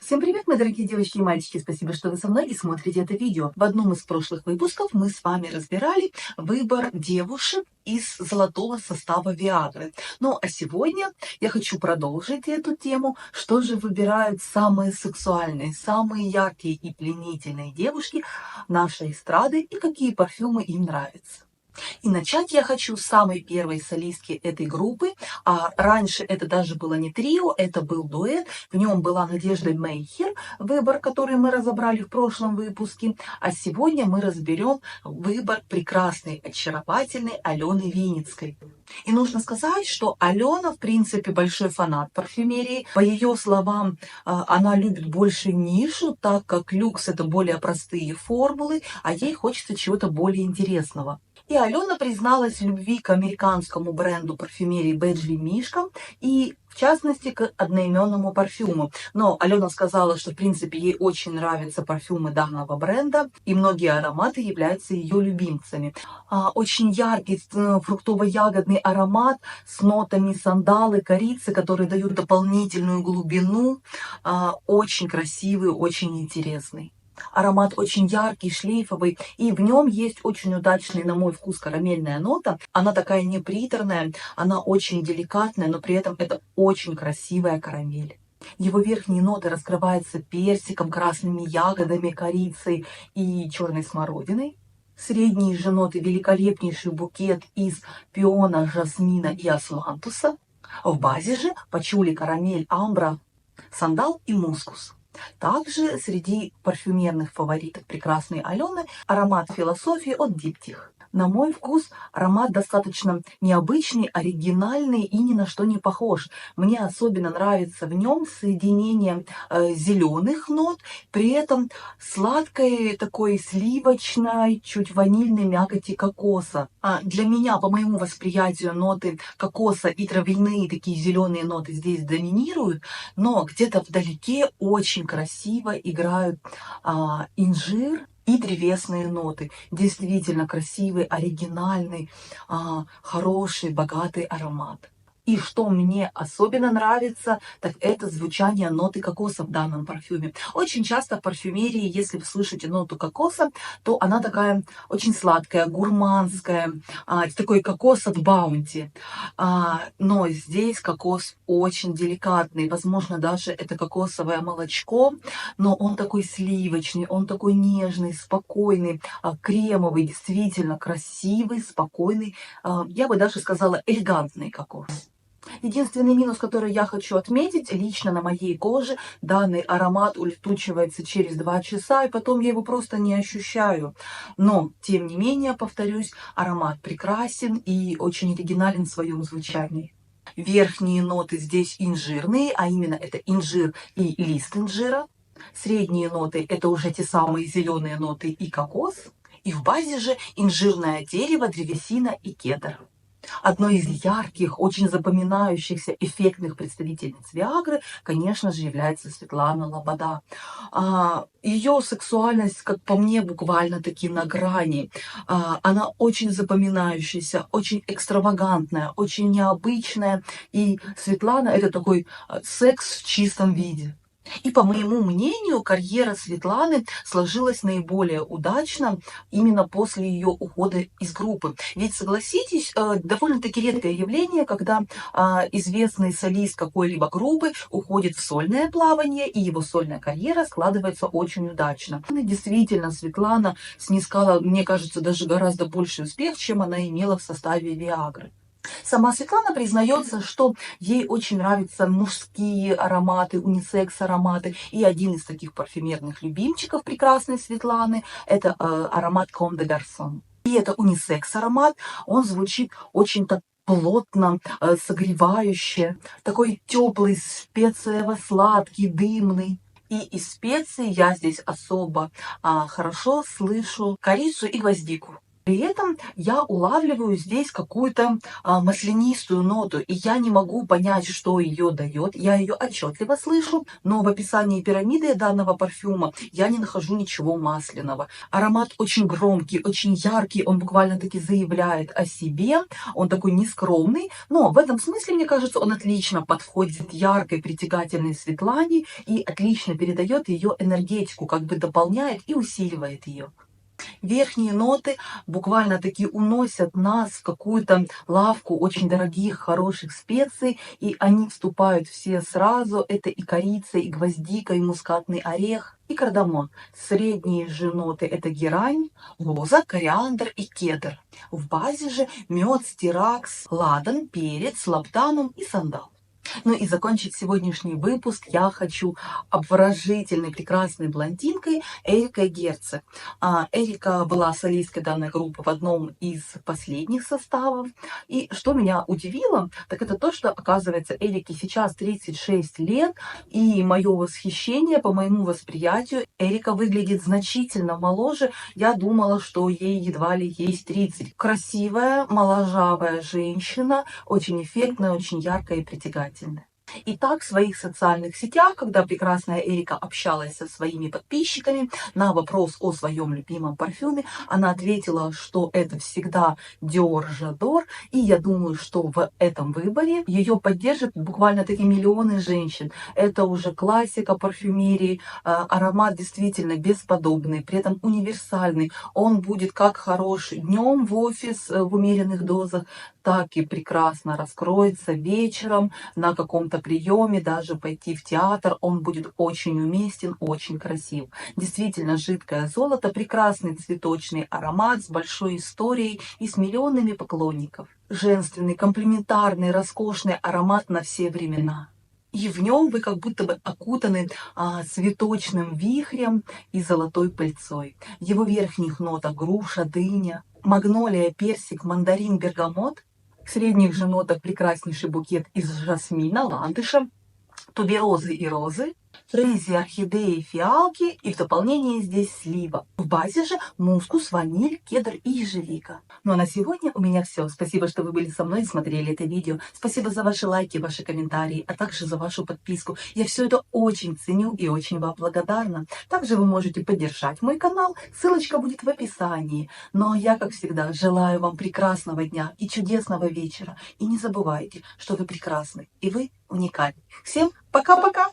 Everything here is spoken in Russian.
Всем привет, мои дорогие девочки и мальчики! Спасибо, что вы со мной и смотрите это видео. В одном из прошлых выпусков мы с вами разбирали выбор девушек из золотого состава Виагры. Ну а сегодня я хочу продолжить эту тему. Что же выбирают самые сексуальные, самые яркие и пленительные девушки нашей эстрады и какие парфюмы им нравятся? И начать я хочу с самой первой солистки этой группы. А раньше это даже было не трио, это был дуэт. В нем была Надежда Мейхер, выбор, который мы разобрали в прошлом выпуске. А сегодня мы разберем выбор прекрасной, очаровательной Алены Винницкой. И нужно сказать, что Алена, в принципе, большой фанат парфюмерии. По ее словам, она любит больше нишу, так как люкс – это более простые формулы, а ей хочется чего-то более интересного. И Алена призналась в любви к американскому бренду парфюмерии Бэджли Мишка и, в частности, к одноименному парфюму. Но Алена сказала, что, в принципе, ей очень нравятся парфюмы данного бренда, и многие ароматы являются ее любимцами. Очень яркий фруктово-ягодный аромат с нотами сандала, корицы, которые дают дополнительную глубину, очень красивый, очень интересный. Аромат очень яркий, шлейфовый, и в нем есть очень удачная, на мой вкус, карамельная нота. Она такая неприторная, она очень деликатная, но при этом это очень красивая карамель. Его верхние ноты раскрываются персиком, красными ягодами, корицей и черной смородиной. Средние же ноты — великолепнейший букет из пиона, жасмина и османтуса. В базе же пачули, карамель, амбра, сандал и мускус. Также среди парфюмерных фаворитов прекрасной Алены аромат философии от Диптих. На мой вкус аромат достаточно необычный, оригинальный и ни на что не похож. Мне особенно нравится в нем соединение зеленых нот, при этом сладкой, такой сливочной, чуть ванильной мякоти кокоса. Для меня, по моему восприятию, ноты кокоса и травяные такие зеленые ноты здесь доминируют, но где-то вдалеке очень красиво играют инжир и древесные ноты. Действительно красивый, оригинальный, хороший, богатый аромат. И что мне особенно нравится, так это звучание ноты кокоса в данном парфюме. Очень часто в парфюмерии, если вы слышите ноту кокоса, то она такая очень сладкая, гурманская, такой кокос от Баунти. Но здесь кокос очень деликатный, возможно, даже это кокосовое молочко, но он такой сливочный, он такой нежный, спокойный, кремовый, действительно красивый, спокойный, я бы даже сказала, элегантный кокос. Единственный минус, который я хочу отметить, лично на моей коже данный аромат улетучивается через 2 часа, и потом я его просто не ощущаю. Но, тем не менее, повторюсь, аромат прекрасен и очень оригинален в своем звучании. Верхние ноты здесь инжирные, а именно это инжир и лист инжира. Средние ноты — это уже те самые зеленые ноты и кокос. И в базе же инжирное дерево, древесина и кедр. Одной из ярких, очень запоминающихся, эффектных представительниц Виагры, конечно же, является Светлана Лобода. Ее сексуальность, как по мне, буквально-таки на грани. Она очень запоминающаяся, очень экстравагантная, очень необычная. И Светлана — это такой секс в чистом виде. И, по моему мнению, карьера Светланы сложилась наиболее удачно именно после ее ухода из группы. Ведь, согласитесь, довольно-таки редкое явление, когда известный солист какой-либо группы уходит в сольное плавание, и его сольная карьера складывается очень удачно. Действительно, Светлана снискала, мне кажется, даже гораздо больший успех, чем она имела в составе Виагры. Сама Светлана признается, что ей очень нравятся мужские ароматы, унисекс-ароматы. И один из таких парфюмерных любимчиков прекрасной Светланы — это аромат Comme des Garçons. И это унисекс-аромат, он звучит очень так плотно, согревающе, такой теплый, специево-сладкий, дымный. И из специй я здесь особо хорошо слышу корицу и гвоздику. При этом я улавливаю здесь какую-то маслянистую ноту, и я не могу понять, что ее дает. Я ее отчетливо слышу, но в описании пирамиды данного парфюма я не нахожу ничего масляного. Аромат очень громкий, очень яркий, он буквально-таки заявляет о себе, он такой нескромный, но в этом смысле, мне кажется, он отлично подходит яркой, притягательной Светлане и отлично передает ее энергетику, как бы дополняет и усиливает ее. Верхние ноты буквально-таки уносят нас в какую-то лавку очень дорогих, хороших специй, и они вступают все сразу. Это и корица, и гвоздика, и мускатный орех, и кардамон. Средние же ноты — это герань, роза, кориандр и кедр. В базе же мед, стиракс, ладан, перец, лаптанум и сандал. Ну и закончить сегодняшний выпуск я хочу обворожительной, прекрасной блондинкой Эрикой Герце. Эрика была солисткой данной группы в одном из последних составов. И что меня удивило, так это то, что, оказывается, Эрике сейчас 36 лет, и мое восхищение, по моему восприятию, Эрика выглядит значительно моложе. Я думала, что ей едва ли есть 30. Красивая, моложавая женщина, очень эффектная, очень яркая и притягательная. И так в своих социальных сетях, когда прекрасная Эрика общалась со своими подписчиками на вопрос о своем любимом парфюме, она ответила, что это всегда Dior J'adore, и я думаю, что в этом выборе ее поддержат буквально-таки миллионы женщин. Это уже классика парфюмерии, аромат действительно бесподобный, при этом универсальный. Он будет как хорош днем в офис в умеренных дозах, так и прекрасно раскроется вечером на каком-то приеме, даже пойти в театр, он будет очень уместен, очень красив. Действительно, жидкое золото, прекрасный цветочный аромат с большой историей и с миллионами поклонников. Женственный, комплементарный, роскошный аромат на все времена. И в нем вы как будто бы окутаны цветочным вихрем и золотой пыльцой. В его верхних нотах груша, дыня, магнолия, персик, мандарин, бергамот. В средних же нотах прекраснейший букет из жасмина, ландыша, туберозы и розы, фрезии, орхидеи, фиалки, и в дополнение здесь слива. В базе же мускус, ваниль, кедр и ежевика. Ну а на сегодня у меня все. Спасибо, что вы были со мной и смотрели это видео. Спасибо за ваши лайки, ваши комментарии, а также за вашу подписку. Я все это очень ценю и очень вам благодарна. Также вы можете поддержать мой канал, ссылочка будет в описании. Ну а я, как всегда, желаю вам прекрасного дня и чудесного вечера. И не забывайте, что вы прекрасны и вы уникальны. Всем пока-пока!